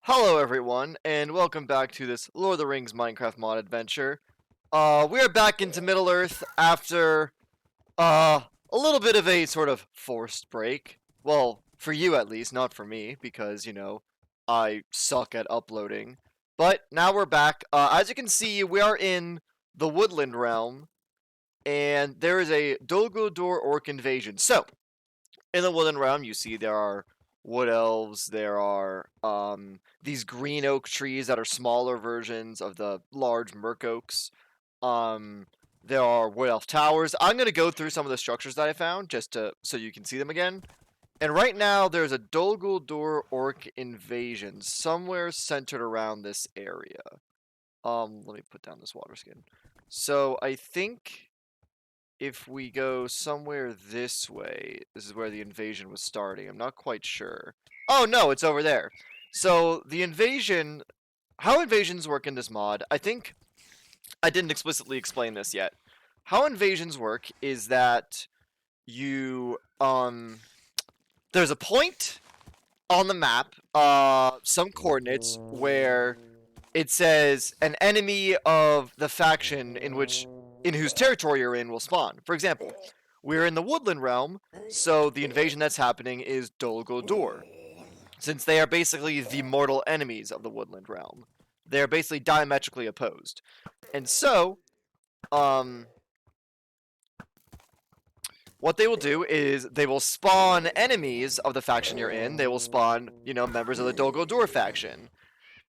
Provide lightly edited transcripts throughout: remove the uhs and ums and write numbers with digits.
Hello everyone, and welcome back to this Lord of the Rings Minecraft mod adventure. We are back into Middle-earth after, a little bit of a sort of forced break. Well, for you at least, not for me, because, I suck at uploading. But now we're back. As you can see, we are in the Woodland Realm, and there is a Dol Guldur orc invasion. So, in the Woodland Realm, you see there are wood elves, there are these green oak trees that are smaller versions of the large murk oaks. Um, there are wood elf towers. I'm gonna go through some of the structures that I found just to so you can see them again. And right now, there's a Dol Guldur orc invasion somewhere centered around this area. Let me put down this water skin. So I think if we go somewhere this way, this is where the invasion was starting. I'm not quite sure. Oh no, it's over there. So the invasion, how invasions work in this mod, I think I didn't explicitly explain this yet. How invasions work is that you, there's a point on the map, some coordinates where it says an enemy of the faction in whose territory you're in will spawn. For example, we're in the Woodland Realm, so the invasion that's happening is Dol Guldur, since they are basically the mortal enemies of the Woodland Realm. They're basically diametrically opposed. And so, um, what they will do is they will spawn enemies of the faction you're in. They will spawn, members of the Dol Guldur faction.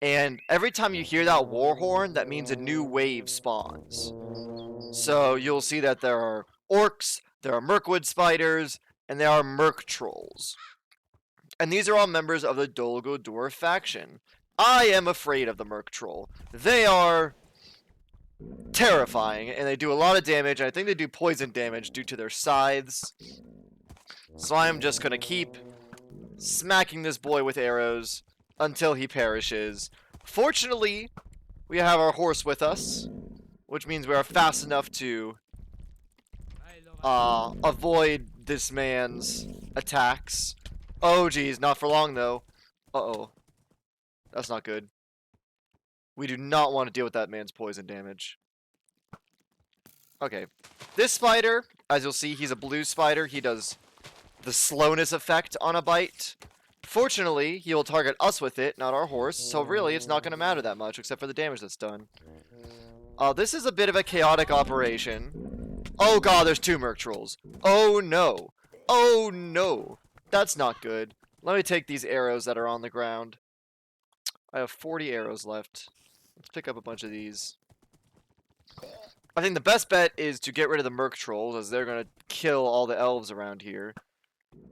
And every time you hear that war horn, that means a new wave spawns. So you'll see that there are orcs, there are Mirkwood spiders, and there are Merc trolls. And these are all members of the Dol Guldur faction. I am afraid of the Merc troll. They are terrifying, and they do a lot of damage. I think they do poison damage due to their scythes. So I'm just going to keep smacking this boy with arrows until he perishes. Fortunately, we have our horse with us, which means we are fast enough to avoid this man's attacks. Oh, geez, not for long, though. Uh-oh. That's not good. We do not want to deal with that man's poison damage. Okay. This spider, as you'll see, he's a blue spider. He does the slowness effect on a bite. Fortunately, he will target us with it, not our horse, so really it's not going to matter that much, except for the damage that's done. This is a bit of a chaotic operation. Oh god, there's two Merc Trolls. Oh no. Oh no. That's not good. Let me take these arrows that are on the ground. I have 40 arrows left. Let's pick up a bunch of these. I think the best bet is to get rid of the Merc Trolls, as they're going to kill all the elves around here.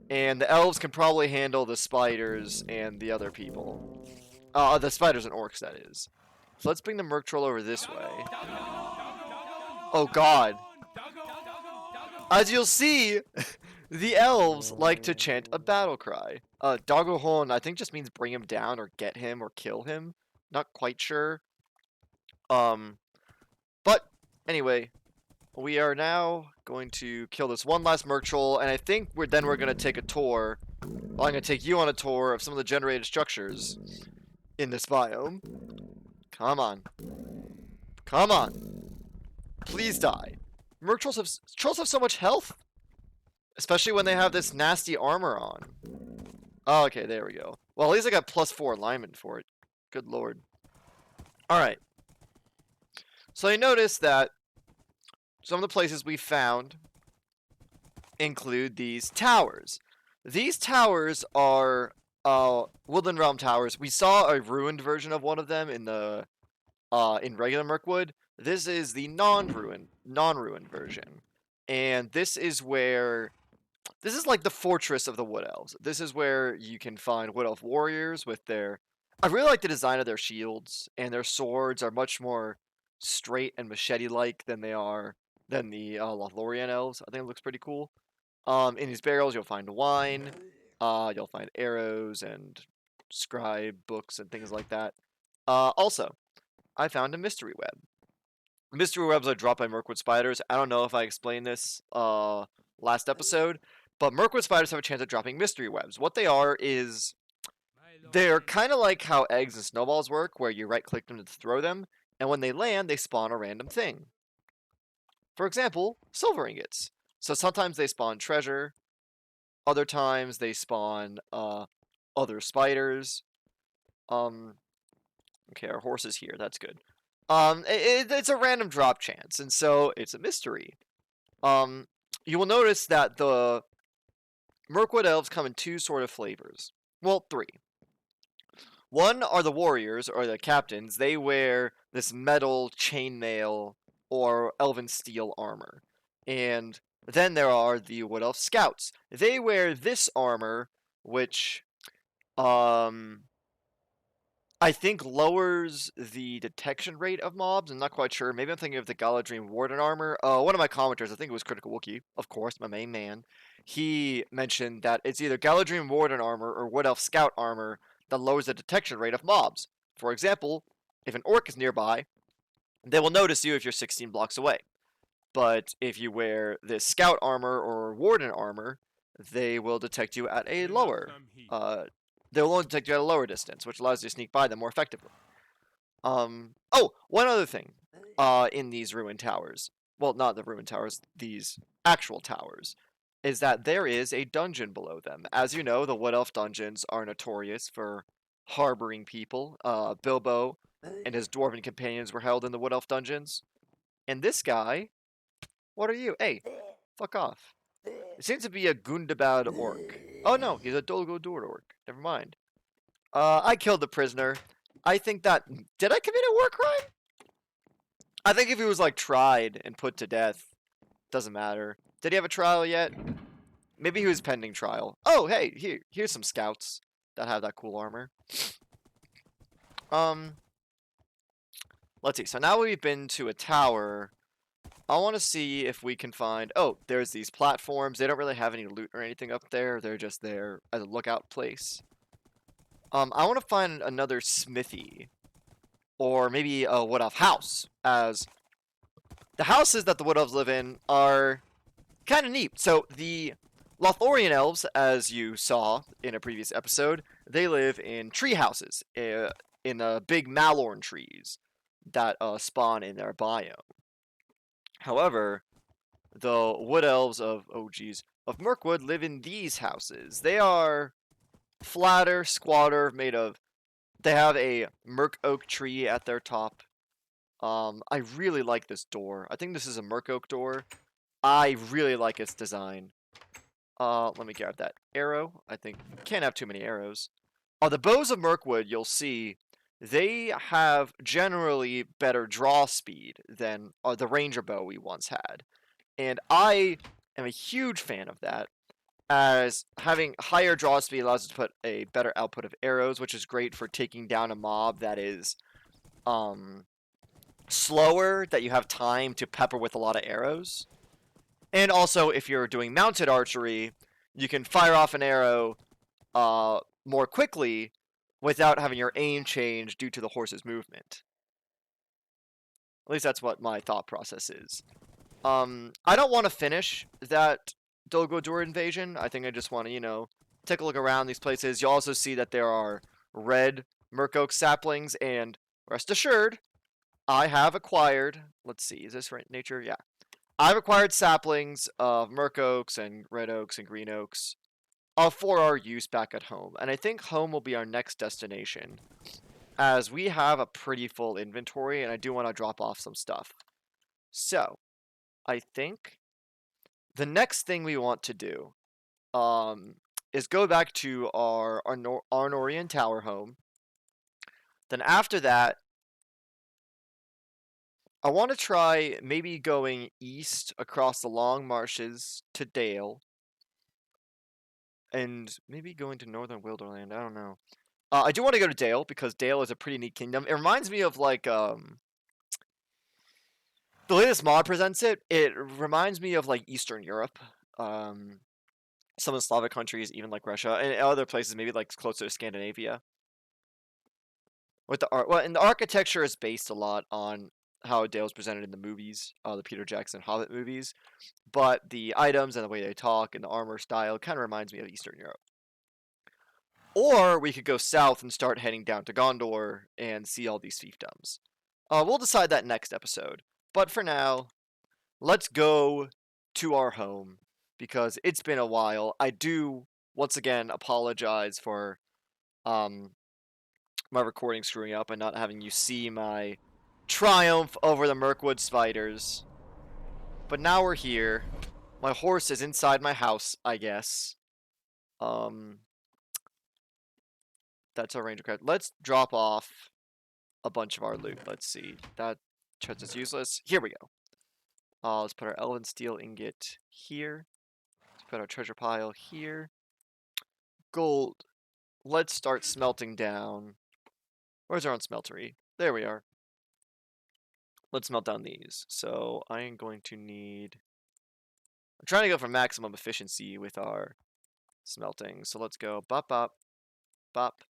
And the elves can probably handle the spiders and the other people. The spiders and orcs, that is. So let's bring the Merc Troll over this way. Oh god. As you'll see, the elves like to chant a battle cry. Dagohon, I think, just means bring him down or get him or kill him. Not quite sure. But anyway, we are now going to kill this one last Merc Troll, and I think we're going to take a tour. Well, I'm going to take you on a tour of some of the generated structures in this biome. Come on. Come on. Please die. Merc trolls have so much health. Especially when they have this nasty armor on. Oh, okay, there we go. Well, at least I got +4 alignment for it. Good lord. Alright. So you notice that some of the places we found include these towers. These towers are Woodland Realm towers. We saw a ruined version of one of them in the in regular Mirkwood. This is the non-ruined version. And this is like the fortress of the Wood Elves. This is where you can find Wood Elf warriors with their... I really like the design of their shields, and their swords are much more straight and machete-like than the Lothlorien elves. I think it looks pretty cool. In these barrels, you'll find wine, you'll find arrows and scribe books and things like that. Also, I found a mystery web. Mystery webs are dropped by Mirkwood spiders. I don't know if I explained this last episode, but Mirkwood spiders have a chance of dropping mystery webs. What they are is They're kind of like how eggs and snowballs work, where you right-click them to throw them, and when they land, they spawn a random thing. For example, silver ingots. So sometimes they spawn treasure, other times they spawn other spiders. Okay, our horse is here. That's good. It's a random drop chance, and so it's a mystery. You will notice that the Mirkwood elves come in two sort of flavors. Well, three. One are the warriors, or the captains. They wear this metal chainmail or elven steel armor. And then there are the Wood Elf scouts. They wear this armor, which I think lowers the detection rate of mobs. I'm not quite sure. Maybe I'm thinking of the Galadrim Warden armor. One of my commenters, I think it was Critical Wookie, of course, my main man. He mentioned that it's either Galadrim Warden armor or Wood Elf Scout armor that lowers the detection rate of mobs. For example, if an orc is nearby, they will notice you if you're 16 blocks away. But if you wear this Scout armor or Warden armor, they will detect you at a lower they'll only detect you at a lower distance, which allows you to sneak by them more effectively. Oh, one other thing, in these ruined towers, well, not the ruined towers, these actual towers, is that there is a dungeon below them. As you know, the Wood Elf dungeons are notorious for harboring people. Bilbo and his dwarven companions were held in the Wood Elf dungeons. And this guy, what are you? Hey, fuck off. It seems to be a Gundabad orc. Oh no, he's a Dol Guldur orc. Never mind. I killed the prisoner. I think that... Did I commit a war crime? I think if he was, like, tried and put to death, doesn't matter. Did he have a trial yet? Maybe he was pending trial. Oh, hey, here's some scouts that have that cool armor. Let's see. So now we've been to a tower. I want to see if we can find... Oh, there's these platforms. They don't really have any loot or anything up there. They're just there as a lookout place. I want to find another smithy. Or maybe a Wood Elf house, as the houses that the Wood Elves live in are kind of neat. So the Lothlorien elves, as you saw in a previous episode, they live in tree houses, in big Malorn trees that spawn in their biome. However, the Wood Elves of Mirkwood live in these houses. They are flatter, squatter, made of... They have a Mirk Oak tree at their top. I really like this door. I think this is a Mirk Oak door. I really like its design. Let me grab that arrow. I think can't have too many arrows. The bows of Mirkwood, you'll see, they have generally better draw speed than the ranger bow we once had. And I am a huge fan of that, as having higher draw speed allows us to put a better output of arrows, which is great for taking down a mob that is slower, that you have time to pepper with a lot of arrows. And also, if you're doing mounted archery, you can fire off an arrow more quickly without having your aim change due to the horse's movement. At least that's what my thought process is. I don't want to finish that Dol Guldur invasion. I think I just want to, take a look around these places. You'll also see that there are red Mirk Oak saplings, and rest assured, I have acquired... Let's see, is this right nature? Yeah. I've acquired saplings of Mirk Oaks and Red Oaks and Green Oaks for our use back at home. And I think home will be our next destination, as we have a pretty full inventory, and I do want to drop off some stuff. So, I think the next thing we want to do is go back to our Arnorian Tower home. Then after that, I want to try maybe going east across the long marshes to Dale. And maybe going to Northern Wilderland, I don't know. I do want to go to Dale, because Dale is a pretty neat kingdom. It reminds me of, like, the way this mod presents it, it reminds me of, like, Eastern Europe. Some of the Slavic countries, even like Russia, and other places, maybe like closer to Scandinavia. With the art, well, and the architecture is based a lot on how Dale's presented in the movies, the Peter Jackson Hobbit movies, but the items and the way they talk and the armor style kind of reminds me of Eastern Europe. Or we could go south and start heading down to Gondor and see all these fiefdoms. We'll decide that next episode. But for now, let's go to our home because it's been a while. I do once again apologize for my recording screwing up and not having you see my triumph over the Mirkwood spiders. But now we're here. My horse is inside my house, I guess. That's our ranger card. Let's drop off a bunch of our loot. Let's see. That chest is useless. Here we go. Let's put our elven steel ingot here. Let's put our treasure pile here. Gold. Let's start smelting down. Where's our own smeltery? There we are. Let's melt down these. So I am going to need... I'm trying to go for maximum efficiency with our smelting. So let's go bop, bop, bop.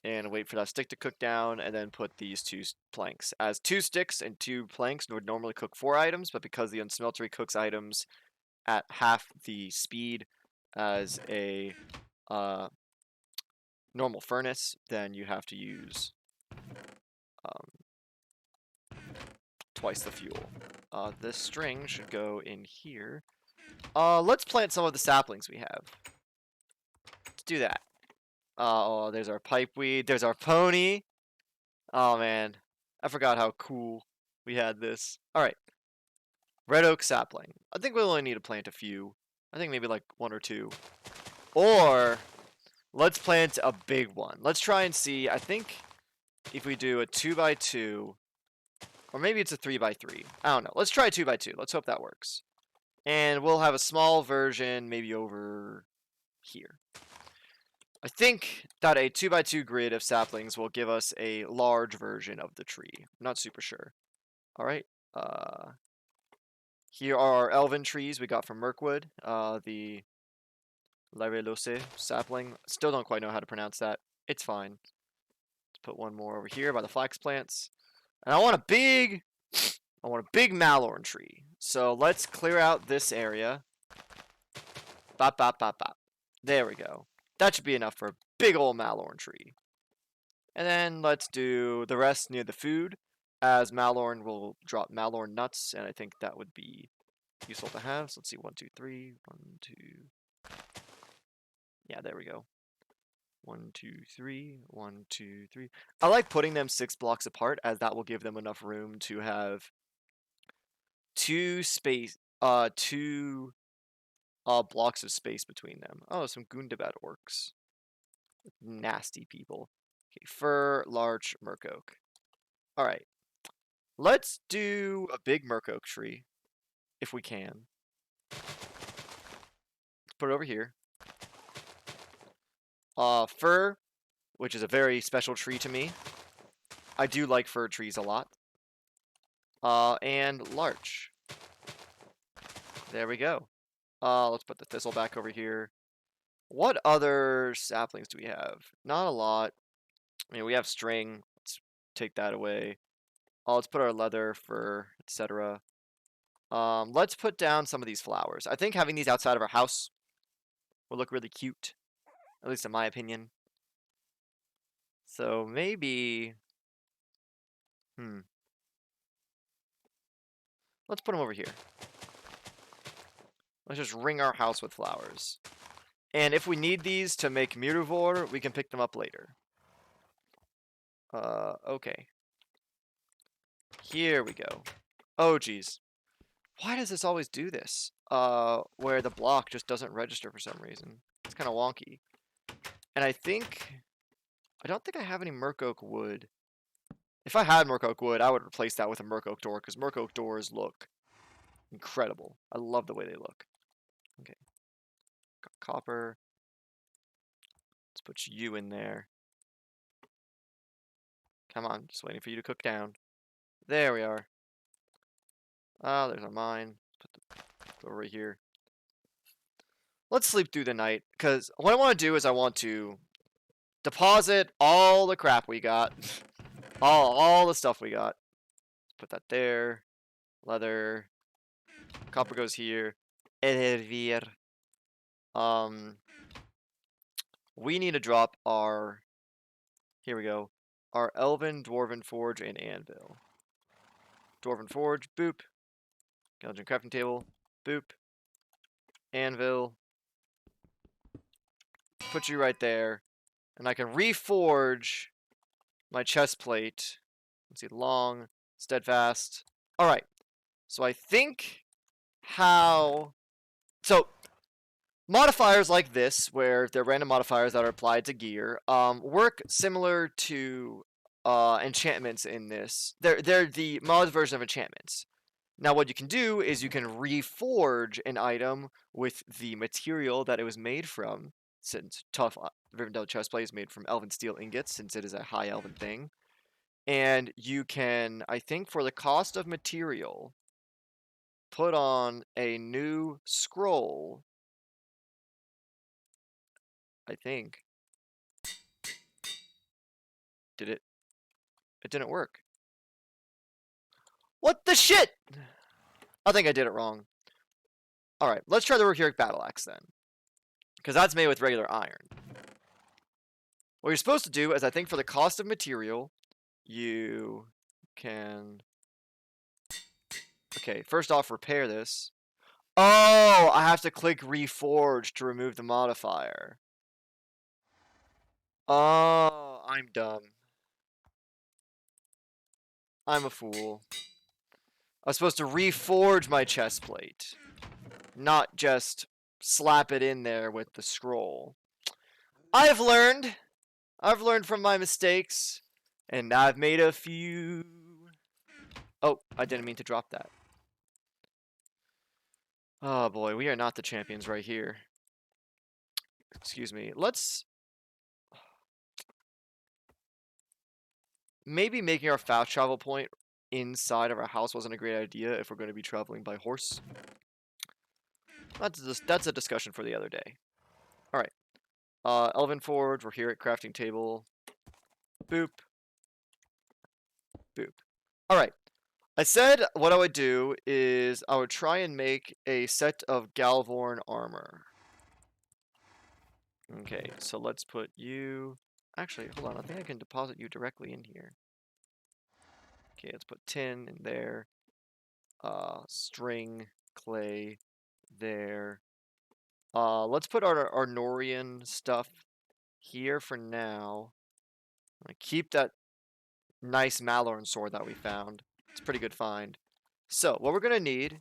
And wait for that stick to cook down, and then put these 2 planks. As 2 sticks and 2 planks would normally cook 4 items, but because the unsmeltery cooks items at half the speed as a normal furnace, then you have to use twice the fuel. This string should go in here. Let's plant some of the saplings we have. Let's do that. Oh, there's our pipeweed. There's our pony. Oh, man. I forgot how cool we had this. Alright. Red oak sapling. I think we only need to plant a few. I think maybe like 1 or 2. Or, let's plant a big one. Let's try and see. I think if we do a 2x2, or maybe it's a 3x3. I don't know. Let's try 2x2. Let's hope that works. And we'll have a small version maybe over here. I think that a 2x2 grid of saplings will give us a large version of the tree. I'm not super sure. Alright. Here are our elven trees we got from Mirkwood. The Larelose sapling. Still don't quite know how to pronounce that. It's fine. Let's put one more over here by the flax plants. And I want a big Malorn tree. So let's clear out this area. Bop, bop, bop, bop. There we go. That should be enough for a big old Malorn tree. And then let's do the rest near the food, as Malorn will drop Malorn nuts, and I think that would be useful to have. So let's see, 1, 2, 3, 1, 2. Yeah, there we go. 1, 2, 3, 1, 2, 3. I like putting them 6 blocks apart, as that will give them enough room to have two blocks of space between them. Oh, some Gundabad orcs. Nasty people. Okay, fir, larch, murk oak. Alright. Let's do a big murk oak tree, if we can. Let's put it over here. Fir, which is a very special tree to me. I do like fir trees a lot. And larch. There we go. Let's put the thistle back over here. What other saplings do we have? Not a lot. I mean, we have string. Let's take that away. Let's put our leather, fur, etc. Let's put down some of these flowers. I think having these outside of our house will look really cute. At least in my opinion. So maybe... Let's put them over here. Let's just ring our house with flowers. And if we need these to make Miruvor, we can pick them up later. Okay. Here we go. Oh, geez. Why does this always do this? Where the block just doesn't register for some reason. It's kind of wonky. And I don't think I have any Murk Oak wood. If I had Murk Oak wood, I would replace that with a Murk Oak door, because Murk Oak doors look incredible. I love the way they look. Okay. Got copper. Let's put you in there. Come on, just waiting for you to cook down. There we are. Oh, there's our mine. Go right here. Let's sleep through the night, because what I want to do is I want to deposit all the crap we got. all the stuff we got. Put that there. Leather. Copper goes here. Elvir. we need to drop our... Here we go. Our Elven, Dwarven Forge, and Anvil. Dwarven Forge, boop. Skeleton crafting table, boop. Anvil. Put you right there. And I can reforge my chest plate. Let's see, long, steadfast. Alright. So I think how... So, modifiers like this, where they're random modifiers that are applied to gear, work similar to enchantments in this. They're the mod version of enchantments. Now what you can do is you can reforge an item with the material that it was made from, since tough Rivendell chestplate is made from elven steel ingots, since it is a high elven thing. And you can, I think for the cost of material, put on a new scroll. I think. Did it? It didn't work. What the shit? I think I did it wrong. Alright, let's try the Rohirric Battle Axe then. Because that's made with regular iron. What you're supposed to do is, I think for the cost of material, you can... Okay, first off, repair this. Oh, I have to click Reforge to remove the modifier. Oh, I'm dumb. I'm a fool. I was supposed to reforge my chest plate, not just slap it in there with the scroll. I've learned from my mistakes, and I've made a few. Oh, I didn't mean to drop that. Oh boy, we are not the champions right here. Excuse me. Let's... Maybe making our fast travel point inside of our house wasn't a great idea if we're going to be traveling by horse. That's a discussion for the other day. Alright. Elven Forge, we're here at crafting table. Boop. Boop. Alright. I said what I would do is I would try and make a set of Galvorn armor. Okay, so let's put you... Actually, hold on. I think I can deposit you directly in here. Okay, let's put tin in there. String, clay, there. Let's put our Norian stuff here for now. I'm gonna keep that nice Malorn sword that we found. It's a pretty good find. So, what we're gonna need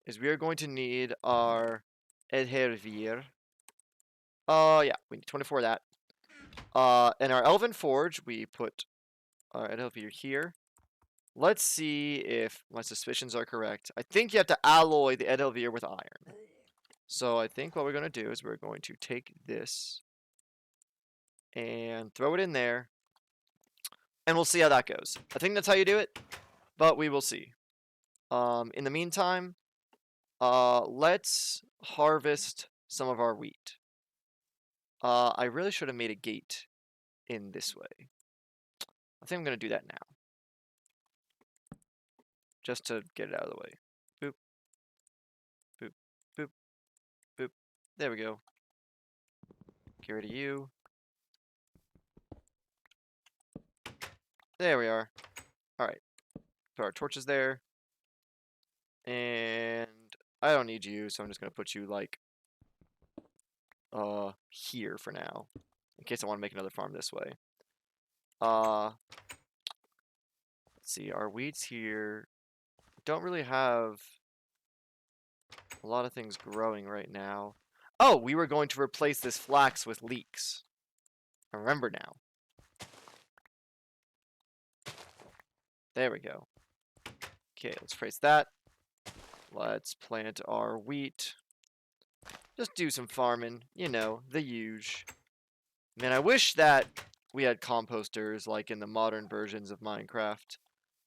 is we are going to need our Edhervir. Yeah, we need 24 of that. In our Elven Forge, we put our Edhervir here. Let's see if my suspicions are correct. I think you have to alloy the Edhelvir with iron. So I think what we're going to do is we're going to take this and throw it in there. And we'll see how that goes. I think that's how you do it, but we will see. In the meantime, let's harvest some of our wheat. I really should have made a gate in this way. I think I'm going to do that now. Just to get it out of the way. Boop. Boop. Boop. Boop. There we go. Get rid of you. There we are. Alright. Put our torches there. And I don't need you, so I'm just going to put you, like, here for now. In case I want to make another farm this way. Let's see. Our wheat's here. Don't really have a lot of things growing right now. Oh, we were going to replace this flax with leeks. I remember now. There we go. Okay, let's place that. Let's plant our wheat. Just do some farming, you know, the huge. Man, I wish that we had composters like in the modern versions of Minecraft,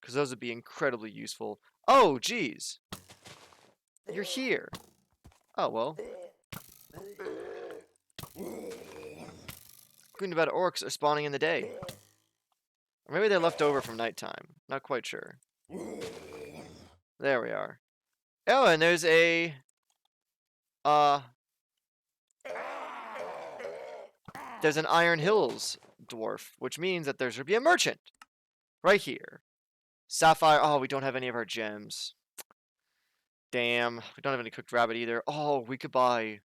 because those would be incredibly useful. Oh, geez. You're here. Oh, well. Queen about orcs are spawning in the day. Or maybe they're left over from nighttime. Not quite sure. There we are. Oh, and there's a... there's an Iron Hills dwarf, which means that there should be a merchant right here. Sapphire. Oh, we don't have any of our gems. Damn. We don't have any cooked rabbit either. Oh, we could buy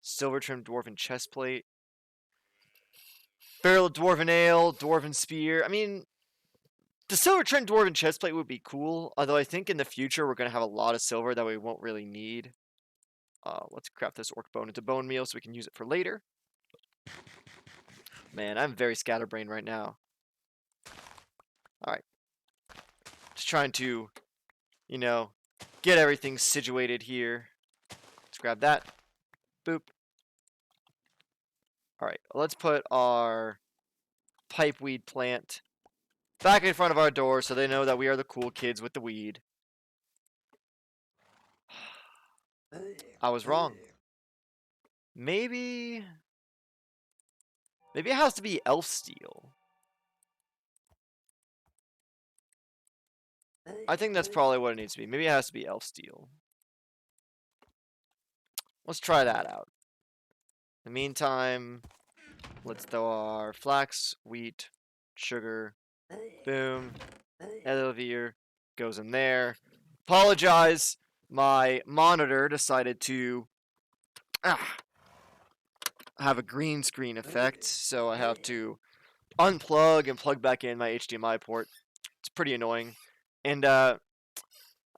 silver trimmed dwarven chestplate. Barrel of dwarven ale, dwarven spear. I mean, the silver trimmed dwarven chestplate would be cool. Although I think in the future we're going to have a lot of silver that we won't really need. Let's craft this orc bone into bone meal so we can use it for later. Man, I'm very scatterbrained right now. Alright. Just trying to, you know, get everything situated here. Let's grab that. Boop. Alright, let's put our pipeweed plant back in front of our door so they know that we are the cool kids with the weed. I was wrong. Maybe it has to be elf steel. I think that's probably what it needs to be. Maybe it has to be elf steel. Let's try that out. In the meantime, let's throw our flax, wheat, sugar, boom, elevator goes in there. Apologize, my monitor decided to have a green screen effect, so I have to unplug and plug back in my HDMI port. It's pretty annoying. And I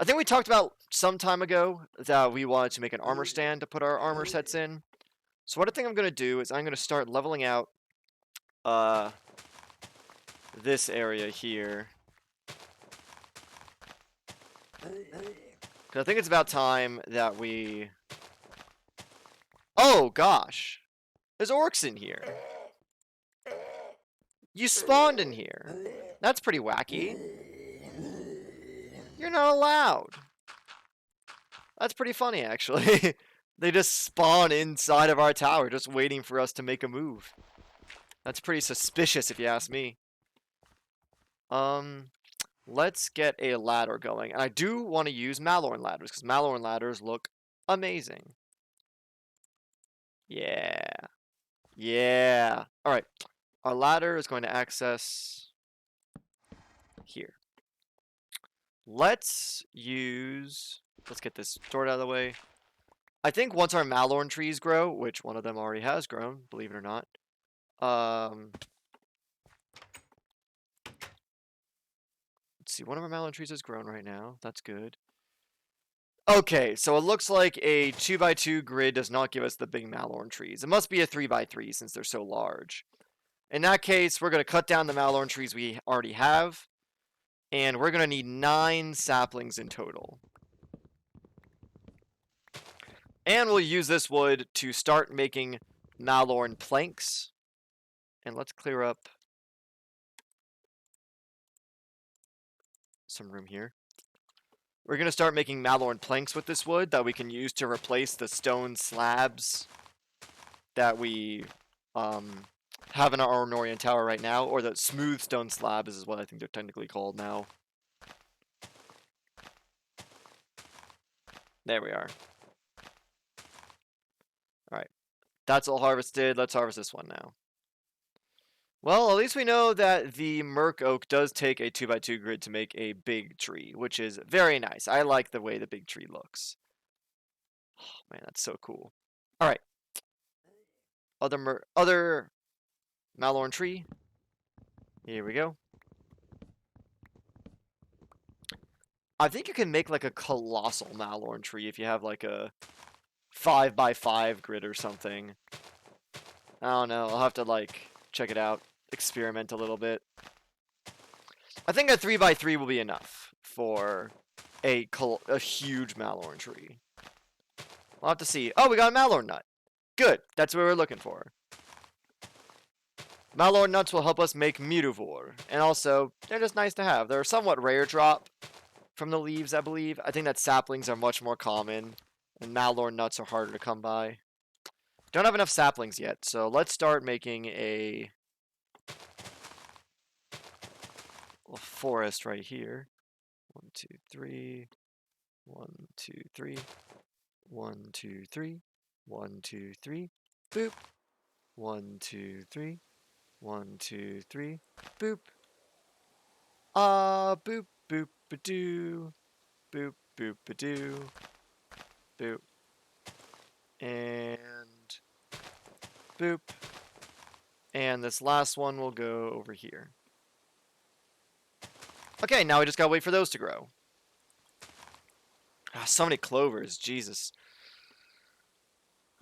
think we talked about some time ago that we wanted to make an armor stand to put our armor sets in. So what I think I'm going to do is I'm going to start leveling out this area here. Because I think it's about time that we... Oh, gosh. There's orcs in here. You spawned in here. That's pretty wacky. You're not allowed. That's pretty funny, actually. They just spawn inside of our tower, just waiting for us to make a move. That's pretty suspicious, if you ask me. Let's get a ladder going. And I do want to use Malorn ladders, because Malorn ladders look amazing. Yeah. Yeah. Alright. Our ladder is going to access here. Let's get this stored out of the way. I think once our Malorn trees grow, which one of them already has grown, believe it or not. Let's see, one of our Malorn trees has grown right now. That's good. Okay, so it looks like a 2x2 grid does not give us the big Malorn trees. It must be a 3x3 since they're so large. In that case, we're going to cut down the Malorn trees we already have. And we're going to need 9 saplings in total. And we'll use this wood to start making Malorn planks. And let's clear up some room here. We're going to start making Malorn planks with this wood that we can use to replace the stone slabs that we have in our Arnorian tower right now. Or the smooth stone slabs is what I think they're technically called now. There we are. Alright. That's all harvested. Let's harvest this one now. Well, at least we know that the Merc Oak does take a 2x2 grid to make a big tree, which is very nice. I like the way the big tree looks. Oh, man, that's so cool. Alright. Other Malorn tree. Here we go. I think you can make like a colossal Malorn tree if you have like a 5x5 grid or something. I don't know. I'll have to like check it out. Experiment a little bit. I think a 3x3 will be enough for a huge Malorn tree. We'll have to see. Oh, we got a Malorn nut. Good. That's what we're looking for. Malorn nuts will help us make Mutavore. And also, they're just nice to have. They're somewhat rare drop from the leaves, I believe. I think that saplings are much more common. And Malorn nuts are harder to come by. Don't have enough saplings yet. So let's start making a forest right here. 1, 2, 3. 1, 2, 3. 1, 2, 3. 1, 2, 3. Boop. 1, 2, 3. 1, 2, 3. Boop. Boop, boop, ba doo. Boop, boop, ba doo. Boop. And boop. And this last one will go over here. Okay, now we just gotta wait for those to grow. Ah, so many clovers, Jesus.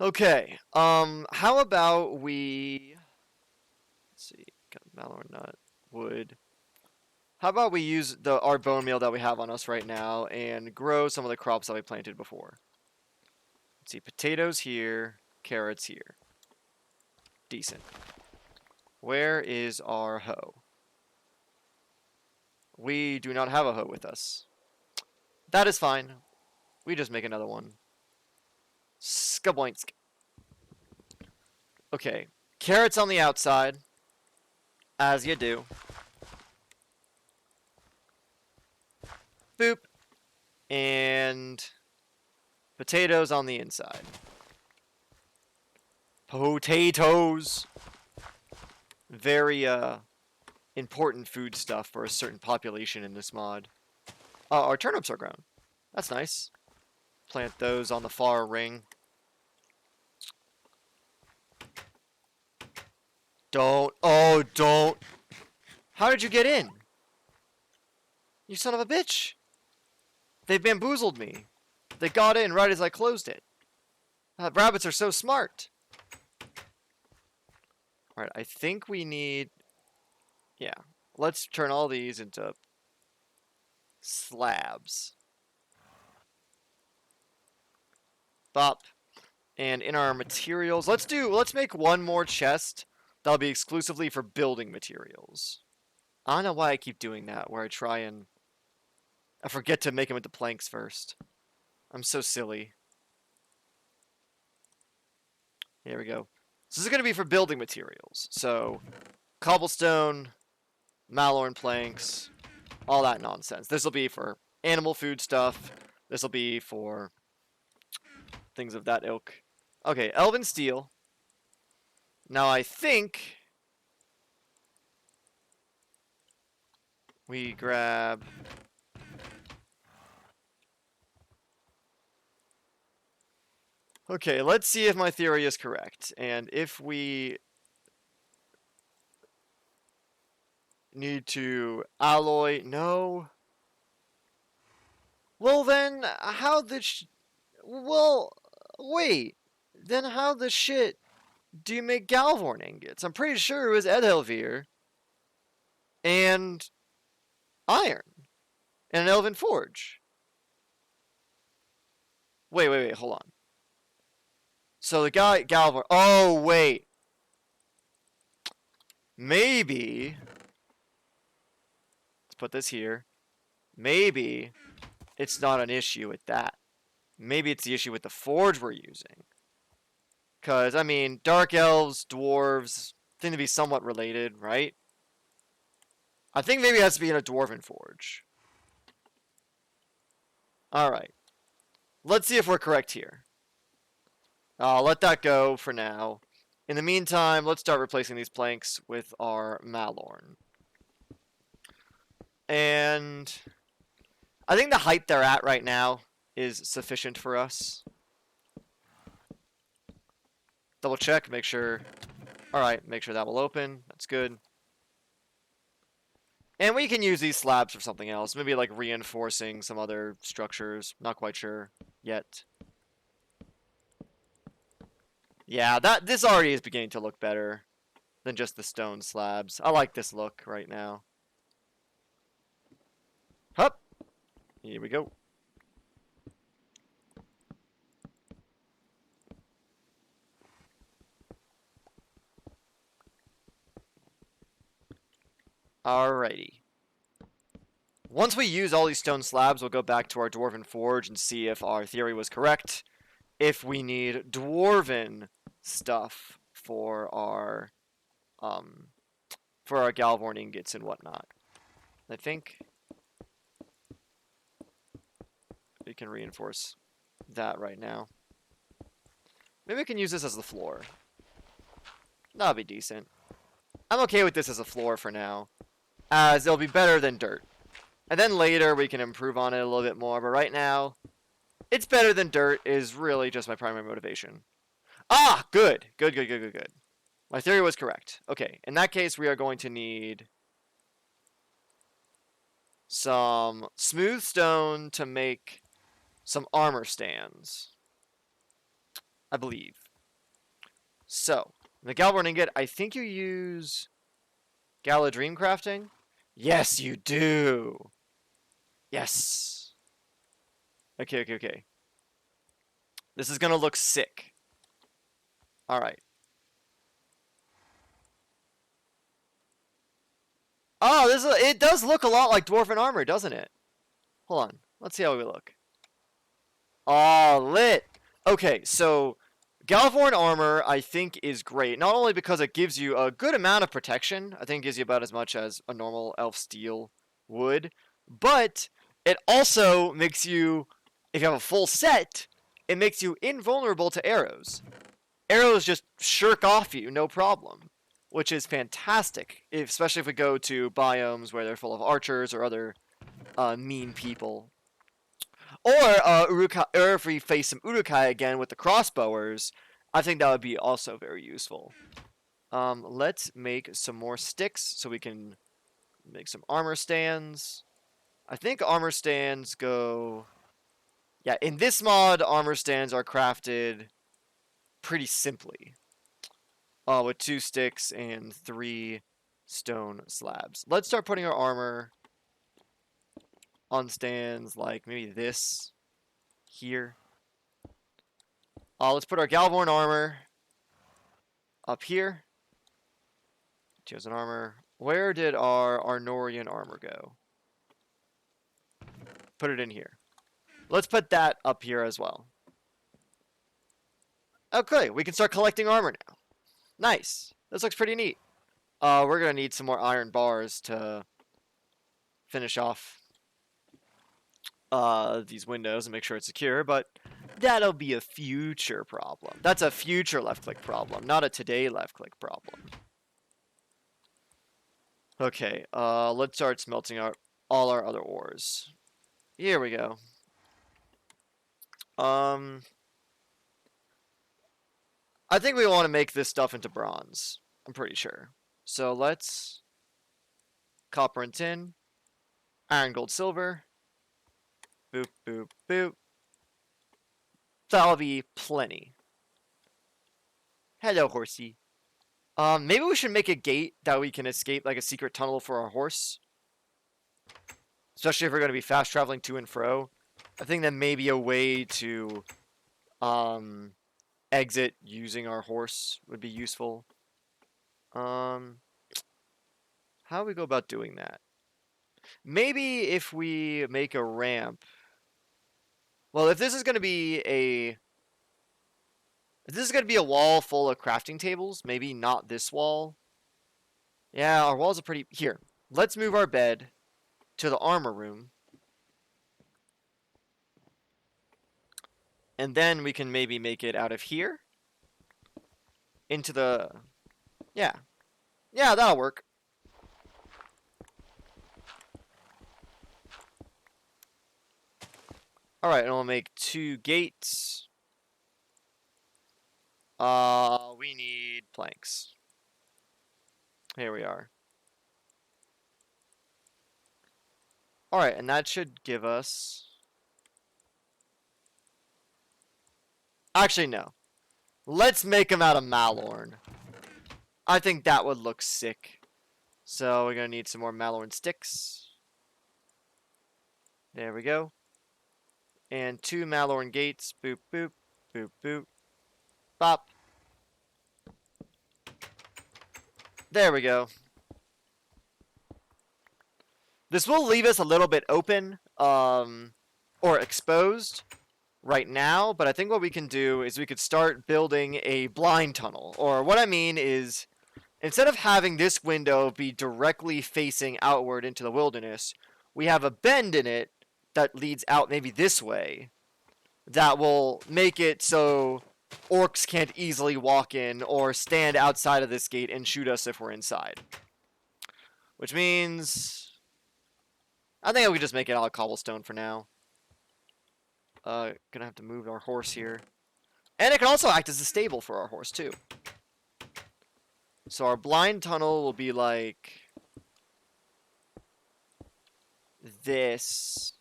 Okay, how about we... Let's see, got mallow nut, wood. How about we use our bone meal that we have on us right now and grow some of the crops that we planted before. Let's see, potatoes here, carrots here. Decent. Where is our hoe? We do not have a hoe with us. That is fine. We just make another one. Skaboinsk. Okay, carrots on the outside, as you do. Boop. And potatoes on the inside. Potatoes. Very, important food stuff for a certain population in this mod. Our turnips are grown. That's nice. Plant those on the far ring. Don't. Oh, don't. How did you get in? You son of a bitch. They bamboozled me. They got in right as I closed it. Rabbits are so smart. Alright, I think we need... Yeah. Let's turn all these into slabs. Bop. And in our materials, let's make one more chest that'll be exclusively for building materials. I don't know why I keep doing that, where I forget to make them into planks first. I'm so silly. Here we go. So this is going to be for building materials. So, cobblestone, malorn planks, all that nonsense. This will be for animal food stuff. This will be for things of that ilk. Okay, elven steel. Now I think we grab... Okay, let's see if my theory is correct. And if we need to alloy... No. Well then, how the well, wait. Then how the shit do you make Galvorn ingots? I'm pretty sure it was Edelvir and iron and an elven forge. Wait, hold on. So the guy, Galvorn... Oh, wait. Maybe... Let's put this here. Maybe it's not an issue with that. Maybe it's the issue with the forge we're using. Because, I mean, dark elves, dwarves, seem to be somewhat related, right? I think maybe it has to be in a dwarven forge. Alright. Let's see if we're correct here. I'll let that go for now. In the meantime, let's start replacing these planks with our Malorn. And I think the height they're at right now is sufficient for us. Double check, make sure... Alright, make sure that will open. That's good. And we can use these slabs for something else. Maybe like reinforcing some other structures. Not quite sure yet. Yeah, this already is beginning to look better than just the stone slabs. I like this look right now. Hup! Here we go. Alrighty. Once we use all these stone slabs, we'll go back to our Dwarven Forge and see if our theory was correct. If we need Dwarven stuff for our Galvorn ingots and whatnot. I think we can reinforce that right now. Maybe we can use this as the floor. That'll be decent. I'm okay with this as a floor for now, as it'll be better than dirt. And then later we can improve on it a little bit more, but right now, it's better than dirt is really just my primary motivation. Ah, good. Good, good, good, good, good. My theory was correct. Okay, in that case, we are going to need some smooth stone to make some armor stands, I believe. So, the Galborn ingot, I think you use Gala Dream Crafting? Yes, you do! Yes! Okay, okay, okay. This is gonna look sick. Alright. Oh, it does look a lot like Dwarven Armor, doesn't it? Hold on. Let's see how we look. Oh, lit! Okay, so Galvorn Armor, I think, is great. Not only because it gives you a good amount of protection. I think it gives you about as much as a normal Elf Steel would. But it also makes you, if you have a full set, it makes you invulnerable to arrows. Arrows just shirk off you, no problem. Which is fantastic, especially if we go to biomes where they're full of archers or other mean people. Or if we face some Urukai again with the crossbowers, I think that would be also very useful. Let's make some more sticks so we can make some armor stands. I think armor stands go... Yeah, in this mod, armor stands are crafted pretty simply. With 2 sticks and 3 stone slabs. Let's start putting our armor on stands like maybe this here. Let's put our Galvorn armor up here. Chosen armor. Where did our Arnorian armor go? Put it in here. Let's put that up here as well. Okay, we can start collecting armor now. Nice. This looks pretty neat. We're going to need some more iron bars to finish off these windows and make sure it's secure, but that'll be a future problem. That's a future left-click problem, not a today left-click problem. Okay, let's start smelting out all our other ores. Here we go. I think we want to make this stuff into bronze. I'm pretty sure. So let's copper and tin, iron, gold, silver. Boop, boop, boop. That'll be plenty. Hello, horsey. Maybe we should make a gate that we can escape, like a secret tunnel for our horse. Especially if we're going to be fast traveling to and fro. I think that may be a way to exit using our horse would be useful. How do we go about doing that? Maybe if we make a ramp. Well, if this is going to be a wall full of crafting tables, maybe not this wall. Yeah, our walls are pretty... Here, let's move our bed to the armor room. And then we can maybe make it out of here. Into the... Yeah. Yeah, that'll work. Alright, and we'll make 2 gates. We need planks. Here we are. Alright, and that should give us... Actually, no. Let's make them out of Malorn. I think that would look sick. So we're going to need some more Malorn sticks. There we go. And 2 Malorn gates. Boop, boop, boop, boop. Bop. There we go. This will leave us a little bit open, or exposed right now, but I think what we can do is we could start building a blind tunnel. Or what I mean is, instead of having this window be directly facing outward into the wilderness, we have a bend in it that leads out maybe this way. That will make it so orcs can't easily walk in or stand outside of this gate and shoot us if we're inside. Which means I think we just make it out of cobblestone for now. Gonna have to move our horse here. And it can also act as a stable for our horse, too. So our blind tunnel will be like this.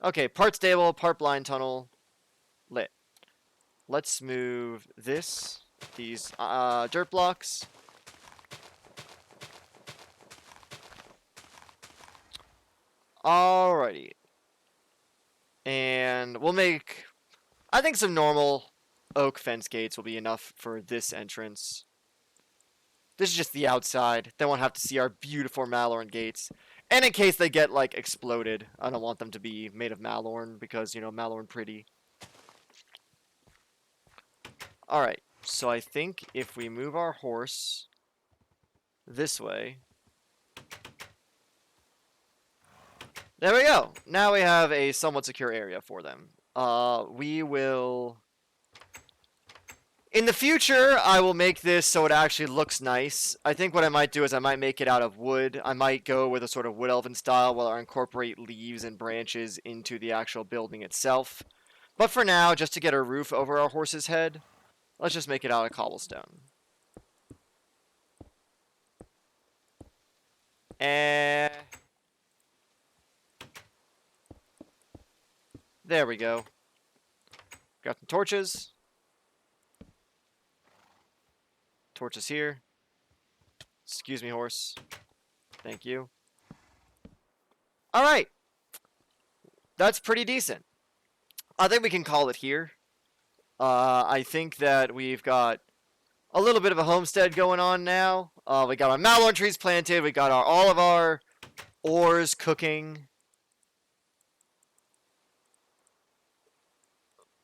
Okay, part stable, part blind tunnel. Lit. Let's move these dirt blocks. Alrighty. And we'll make, I think some normal oak fence gates will be enough for this entrance. This is just the outside. They won't have to see our beautiful Malorn gates. And in case they get, like, exploded, I don't want them to be made of Malorn because, you know, Malorn pretty. Alright, so I think if we move our horse this way. There we go. Now we have a somewhat secure area for them. We will... In the future, I will make this so it actually looks nice. I think what I might do is I might make it out of wood. I might go with a sort of wood elven style where I incorporate leaves and branches into the actual building itself. But for now, just to get a roof over our horse's head, let's just make it out of cobblestone. And... there we go. Got some torches. Torches here. Excuse me, horse. Thank you. Alright. That's pretty decent. I think we can call it here. I think that we've got a little bit of a homestead going on now. We got our Malorn trees planted. We got all of our ores cooking.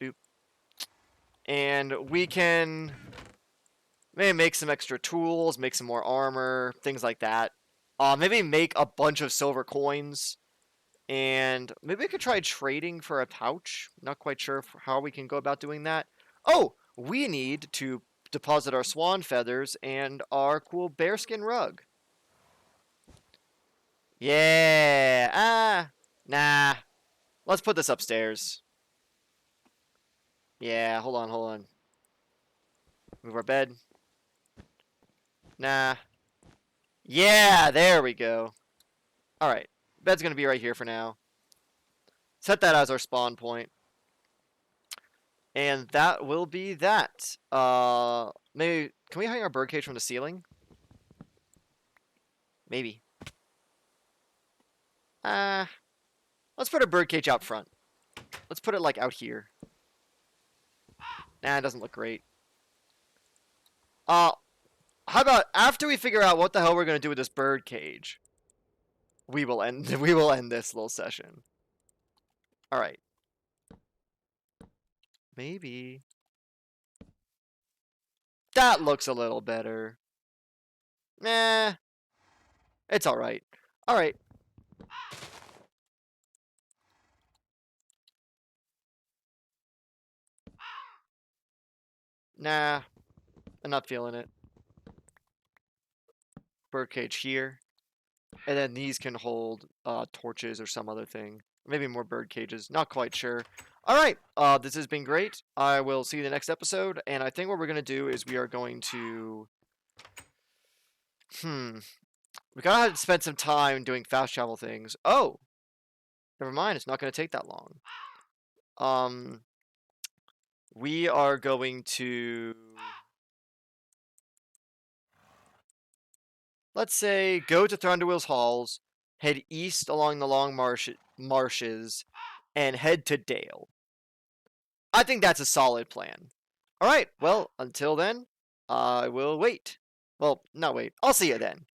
Oop. And we can... maybe make some extra tools, make some more armor, things like that. Maybe make a bunch of silver coins. And maybe we could try trading for a pouch. Not quite sure how we can go about doing that. Oh, we need to deposit our swan feathers and our cool bearskin rug. Yeah. Nah. Let's put this upstairs. Yeah, hold on. Move our bed. Nah. Yeah, there we go. Alright. Bed's going to be right here for now. Set that as our spawn point. And that will be that. Maybe... can we hang our birdcage from the ceiling? Maybe. Let's put a birdcage out front. Let's put it, like, out here. Nah, it doesn't look great. How about after we figure out what the hell we're gonna do with this bird cage, we will end this little session. All right. Maybe that looks a little better. Nah, it's all right. All right. Nah, I'm not feeling it. Birdcage here. And then these can hold torches or some other thing. Maybe more bird cages. Not quite sure. Alright, this has been great. I will see you in the next episode. And I think what we're going to do is we are going to... we gotta spend some time doing fast travel things. Oh! Never mind, it's not going to take that long. We are going to... let's say, go to Thunderwheel's Halls, head east along the long marshes, and head to Dale. I think that's a solid plan. Alright, well, until then, I will wait. Well, not wait. I'll see you then.